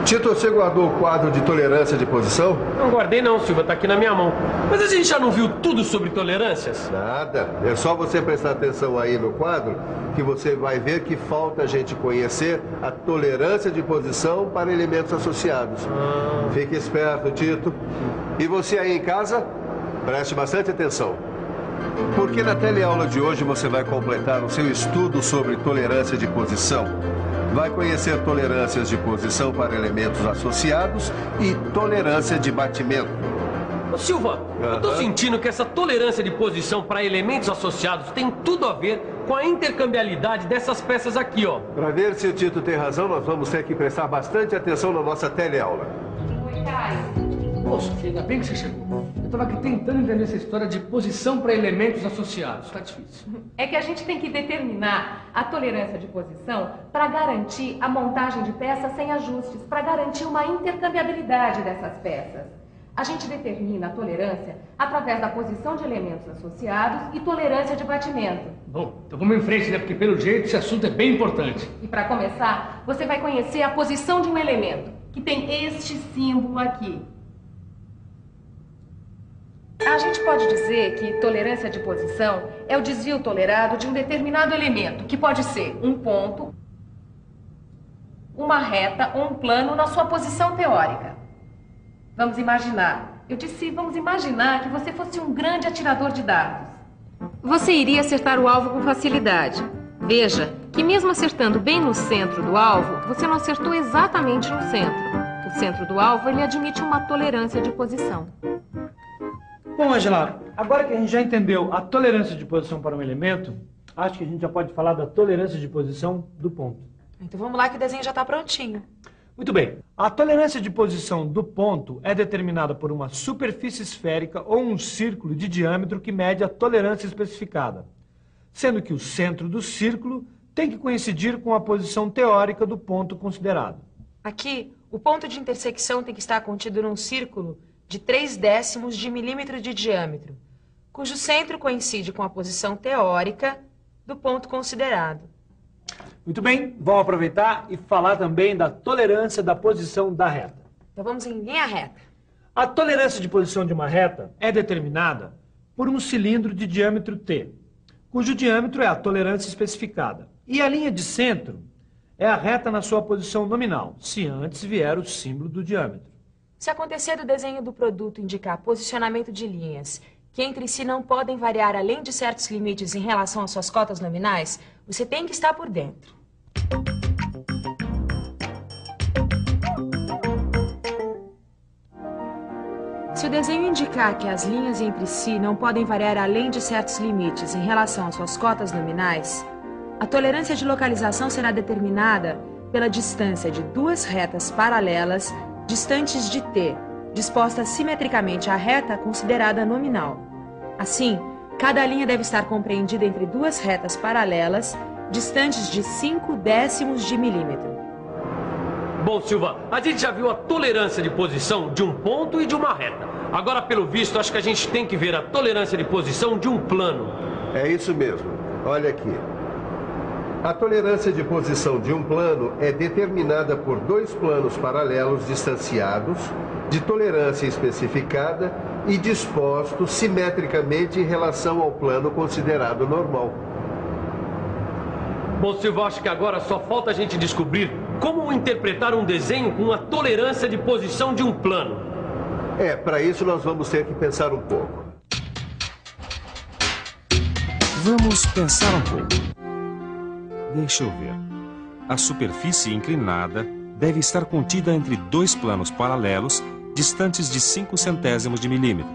Tito, você guardou o quadro de tolerância de posição? Não guardei não, Silva, tá aqui na minha mão. Mas a gente já não viu tudo sobre tolerâncias? Nada. É só você prestar atenção aí no quadro que você vai ver que falta a gente conhecer a tolerância de posição para elementos associados. Fique esperto, Tito. E você aí em casa, preste bastante atenção. Porque na teleaula de hoje você vai completar o seu estudo sobre tolerância de posição. Vai conhecer tolerâncias de posição para elementos associados e tolerância de batimento. Ô Silva, eu tô sentindo que essa tolerância de posição para elementos associados tem tudo a ver com a intercambiabilidade dessas peças aqui, ó. Para ver se o Tito tem razão, nós vamos ter que prestar bastante atenção na nossa teleaula. Oi, Caio. Ô, Sofia, ainda bem que você chegou. Eu tava aqui tentando entender essa história de posição para elementos associados. Tá difícil. É que a gente tem que determinar a tolerância de posição para garantir a montagem de peças sem ajustes, para garantir uma intercambiabilidade dessas peças. A gente determina a tolerância através da posição de elementos associados e tolerância de batimento. Bom, então vamos em frente, né? Porque pelo jeito esse assunto é bem importante. E para começar, você vai conhecer a posição de um elemento, que tem este símbolo aqui. A gente pode dizer que tolerância de posição é o desvio tolerado de um determinado elemento, que pode ser um ponto, uma reta ou um plano na sua posição teórica. Vamos imaginar. Eu disse, vamos imaginar que você fosse um grande atirador de dardos. Você iria acertar o alvo com facilidade. Veja que mesmo acertando bem no centro do alvo, você não acertou exatamente no centro. O centro do alvo, ele admite uma tolerância de posição. Bom, Angela, agora que a gente já entendeu a tolerância de posição para um elemento, acho que a gente já pode falar da tolerância de posição do ponto. Então vamos lá que o desenho já está prontinho. Muito bem. A tolerância de posição do ponto é determinada por uma superfície esférica ou um círculo de diâmetro que mede a tolerância especificada, sendo que o centro do círculo tem que coincidir com a posição teórica do ponto considerado. Aqui, o ponto de intersecção tem que estar contido num círculo de 0,3 de milímetro de diâmetro, cujo centro coincide com a posição teórica do ponto considerado. Muito bem, vamos aproveitar e falar também da tolerância da posição da reta. Então vamos em linha reta. A tolerância de posição de uma reta é determinada por um cilindro de diâmetro T, cujo diâmetro é a tolerância especificada. E a linha de centro é a reta na sua posição nominal, se antes vier o símbolo do diâmetro. Se acontecer do desenho do produto indicar posicionamento de linhas que entre si não podem variar além de certos limites em relação às suas cotas nominais, você tem que estar por dentro. Se o desenho indicar que as linhas entre si não podem variar além de certos limites em relação às suas cotas nominais, a tolerância de localização será determinada pela distância de duas retas paralelas distantes de T, dispostas simetricamente à reta considerada nominal. Assim, cada linha deve estar compreendida entre duas retas paralelas, distantes de 0,5 de milímetro. Bom, Silva, a gente já viu a tolerância de posição de um ponto e de uma reta. Agora, pelo visto, acho que a gente tem que ver a tolerância de posição de um plano. É isso mesmo. Olha aqui. A tolerância de posição de um plano é determinada por dois planos paralelos distanciados, de tolerância especificada e dispostos simetricamente em relação ao plano considerado normal. Bom, Silva, acho que agora só falta a gente descobrir como interpretar um desenho com a tolerância de posição de um plano. Para isso nós vamos ter que pensar um pouco. Vamos pensar um pouco. Deixa eu ver. A superfície inclinada deve estar contida entre dois planos paralelos distantes de 0,05 de milímetro,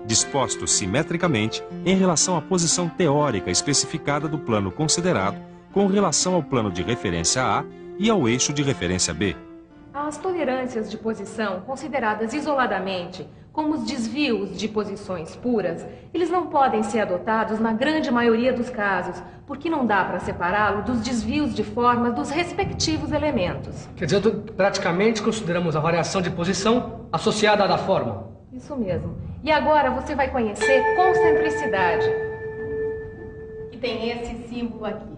dispostos simetricamente em relação à posição teórica especificada do plano considerado com relação ao plano de referência A e ao eixo de referência B. As tolerâncias de posição, consideradas isoladamente como os desvios de posições puras, eles não podem ser adotados na grande maioria dos casos, porque não dá para separá-lo dos desvios de forma dos respectivos elementos. Quer dizer, praticamente consideramos a variação de posição associada à da forma. Isso mesmo. E agora você vai conhecer concentricidade. e tem esse símbolo aqui.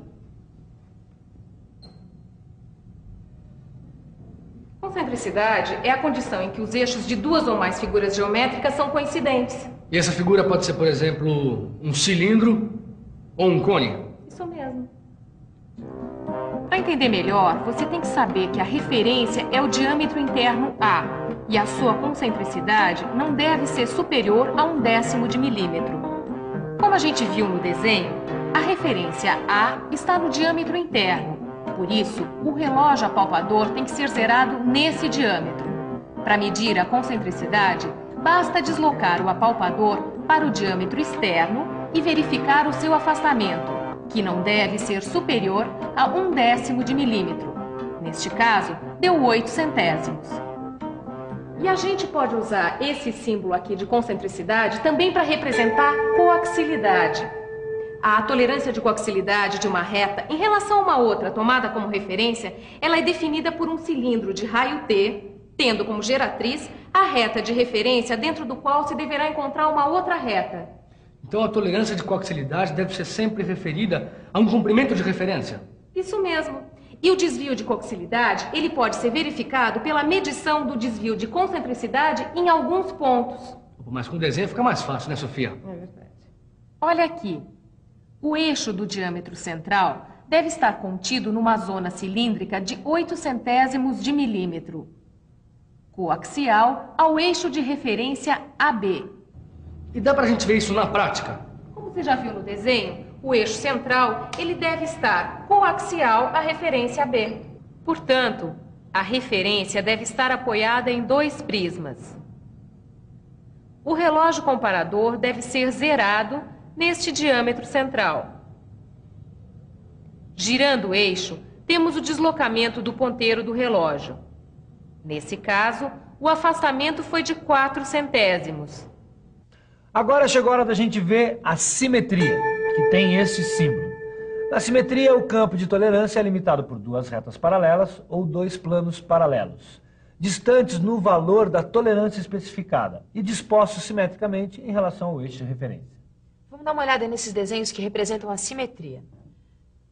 Concentricidade é a condição em que os eixos de duas ou mais figuras geométricas são coincidentes. E essa figura pode ser, por exemplo, um cilindro ou um cone? Isso mesmo. Para entender melhor, você tem que saber que a referência é o diâmetro interno A e a sua concentricidade não deve ser superior a 1/10 de milímetro. Como a gente viu no desenho, a referência A está no diâmetro interno. Por isso, o relógio apalpador tem que ser zerado nesse diâmetro. Para medir a concentricidade, basta deslocar o apalpador para o diâmetro externo e verificar o seu afastamento, que não deve ser superior a 1/10 de milímetro. Neste caso, deu 8 centésimos. E a gente pode usar esse símbolo aqui de concentricidade também para representar coaxilidade. A tolerância de coaxilidade de uma reta em relação a uma outra tomada como referência, ela é definida por um cilindro de raio T, tendo como geratriz a reta de referência dentro do qual se deverá encontrar uma outra reta. Então a tolerância de coaxilidade deve ser sempre referida a um comprimento de referência? Isso mesmo. E o desvio de coaxilidade, ele pode ser verificado pela medição do desvio de concentricidade em alguns pontos. Mas com desenho fica mais fácil, né, Sofia? É verdade. Olha aqui. O eixo do diâmetro central deve estar contido numa zona cilíndrica de 8 centésimos de milímetro, coaxial ao eixo de referência AB. E dá pra gente ver isso na prática? Como você já viu no desenho, o eixo central ele deve estar coaxial à referência AB. Portanto, a referência deve estar apoiada em 2 prismas. O relógio comparador deve ser zerado neste diâmetro central. Girando o eixo, temos o deslocamento do ponteiro do relógio. Nesse caso, o afastamento foi de 4 centésimos. Agora chegou a hora da gente ver a simetria, que tem esse símbolo. Na simetria, o campo de tolerância é limitado por 2 retas paralelas ou 2 planos paralelos, distantes no valor da tolerância especificada e dispostos simetricamente em relação ao eixo de referência. Vamos dar uma olhada nesses desenhos que representam a simetria.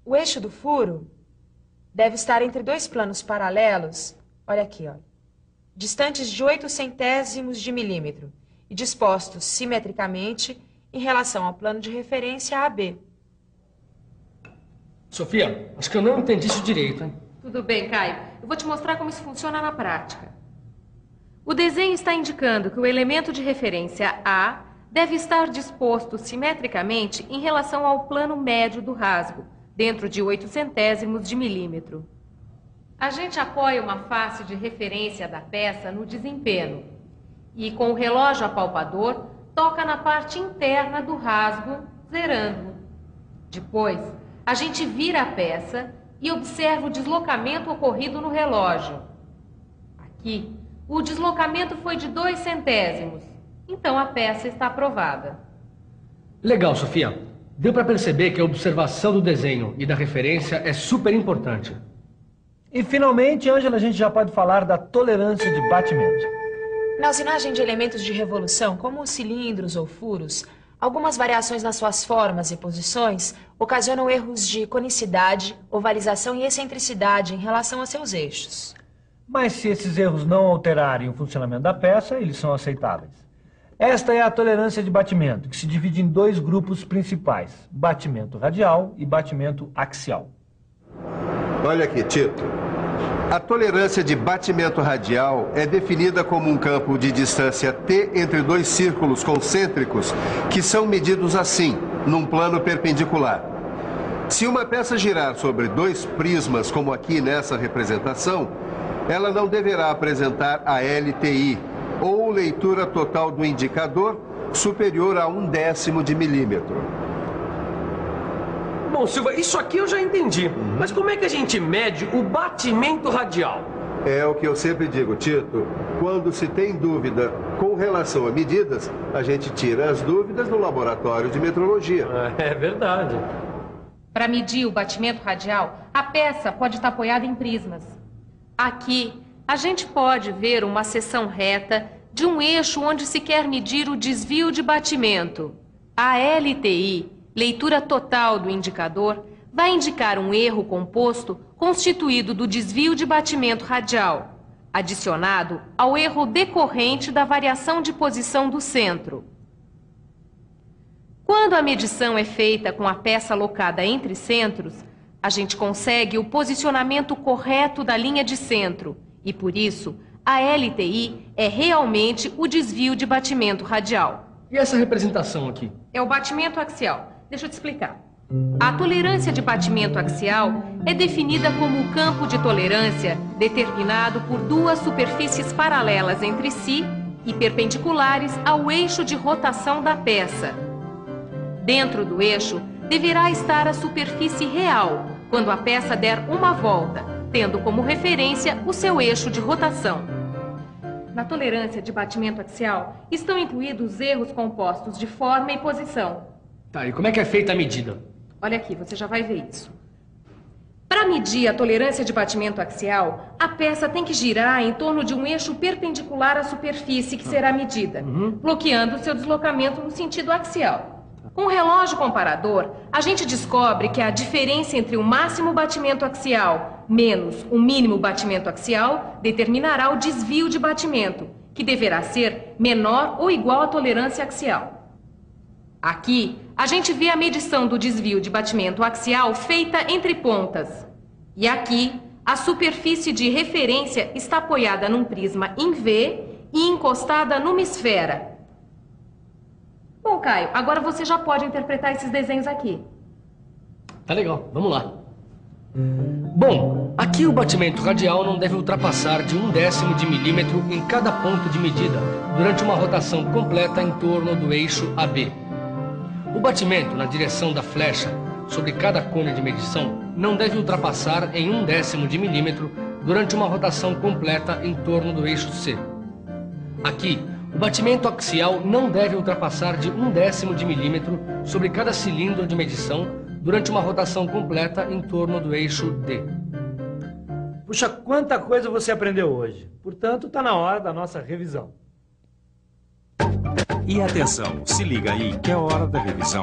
O eixo do furo deve estar entre 2 planos paralelos, olha aqui, ó, distantes de 8 centésimos de milímetro e dispostos simetricamente em relação ao plano de referência AB. Sofia, acho que eu não entendi isso direito, hein? Tudo bem, Caio. Eu vou te mostrar como isso funciona na prática. O desenho está indicando que o elemento de referência A deve estar disposto simetricamente em relação ao plano médio do rasgo, dentro de 8 centésimos de milímetro. A gente apoia uma face de referência da peça no desempeno e, com o relógio apalpador, toca na parte interna do rasgo, zerando. Depois, a gente vira a peça e observa o deslocamento ocorrido no relógio. Aqui, o deslocamento foi de 2 centésimos. Então a peça está aprovada. Legal, Sofia. Deu para perceber que a observação do desenho e da referência é super importante. E finalmente, Ângela, a gente já pode falar da tolerância de batimento. Na usinagem de elementos de revolução, como os cilindros ou furos, algumas variações nas suas formas e posições ocasionam erros de conicidade, ovalização e excentricidade em relação a seus eixos. Mas se esses erros não alterarem o funcionamento da peça, eles são aceitáveis. Esta é a tolerância de batimento, que se divide em 2 grupos principais, batimento radial e batimento axial. Olha aqui, Tito. A tolerância de batimento radial é definida como um campo de distância T entre 2 círculos concêntricos que são medidos assim, num plano perpendicular. Se uma peça girar sobre 2 prismas, como aqui nessa representação, ela não deverá apresentar a LTI, ou leitura total do indicador superior a 1/10 de milímetro. Bom, Silva, isso aqui eu já entendi. Mas como é que a gente mede o batimento radial? É o que eu sempre digo, Tito. Quando se tem dúvida com relação a medidas, a gente tira as dúvidas no laboratório de metrologia. É verdade. Para medir o batimento radial, a peça pode estar apoiada em prismas. Aqui, a gente pode ver uma seção reta de um eixo onde se quer medir o desvio de batimento. A LTI Leitura total do indicador vai indicar um erro composto constituído do desvio de batimento radial, adicionado ao erro decorrente da variação de posição do centro. Quando a medição é feita com a peça alocada entre centros, a gente consegue o posicionamento correto da linha de centro e, por isso, a LTI é realmente o desvio de batimento radial. E essa representação aqui? É o batimento axial. Deixa eu te explicar. A tolerância de batimento axial é definida como o campo de tolerância determinado por duas superfícies paralelas entre si e perpendiculares ao eixo de rotação da peça. Dentro do eixo deverá estar a superfície real, quando a peça der uma volta, tendo como referência o seu eixo de rotação. Na tolerância de batimento axial estão incluídos erros compostos de forma e posição. Tá, e como é que é feita a medida? Olha aqui, você já vai ver isso. Para medir a tolerância de batimento axial, a peça tem que girar em torno de um eixo perpendicular à superfície que será medida, bloqueando seu deslocamento no sentido axial. Com o relógio comparador, a gente descobre que a diferença entre o máximo batimento axial menos o mínimo batimento axial determinará o desvio de batimento, que deverá ser menor ou igual à tolerância axial. Aqui, a gente vê a medição do desvio de batimento axial feita entre pontas. E aqui, a superfície de referência está apoiada num prisma em V e encostada numa esfera. Bom, Caio, agora você já pode interpretar esses desenhos aqui. Tá legal, vamos lá. Bom, aqui o batimento radial não deve ultrapassar de 1/10 de milímetro em cada ponto de medida, durante uma rotação completa em torno do eixo AB. O batimento na direção da flecha sobre cada cone de medição não deve ultrapassar em 1/10 de milímetro durante uma rotação completa em torno do eixo C. Aqui, o batimento axial não deve ultrapassar de 1/10 de milímetro sobre cada cilindro de medição durante uma rotação completa em torno do eixo D. Puxa, quanta coisa você aprendeu hoje. Portanto, está na hora da nossa revisão. E atenção, se liga aí que é hora da revisão.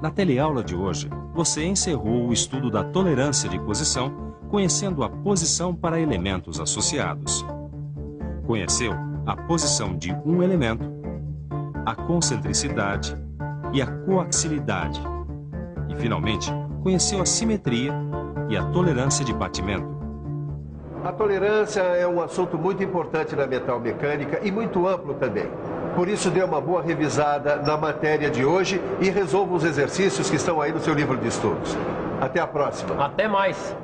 Na teleaula de hoje, você encerrou o estudo da tolerância de posição, conhecendo a posição para elementos associados. Conheceu a posição de um elemento, a concentricidade e a coaxilidade. E, finalmente, conheceu a simetria e a tolerância de batimento. A tolerância é um assunto muito importante na metalmecânica e muito amplo também. Por isso, dê uma boa revisada na matéria de hoje e resolva os exercícios que estão aí no seu livro de estudos. Até a próxima. Até mais.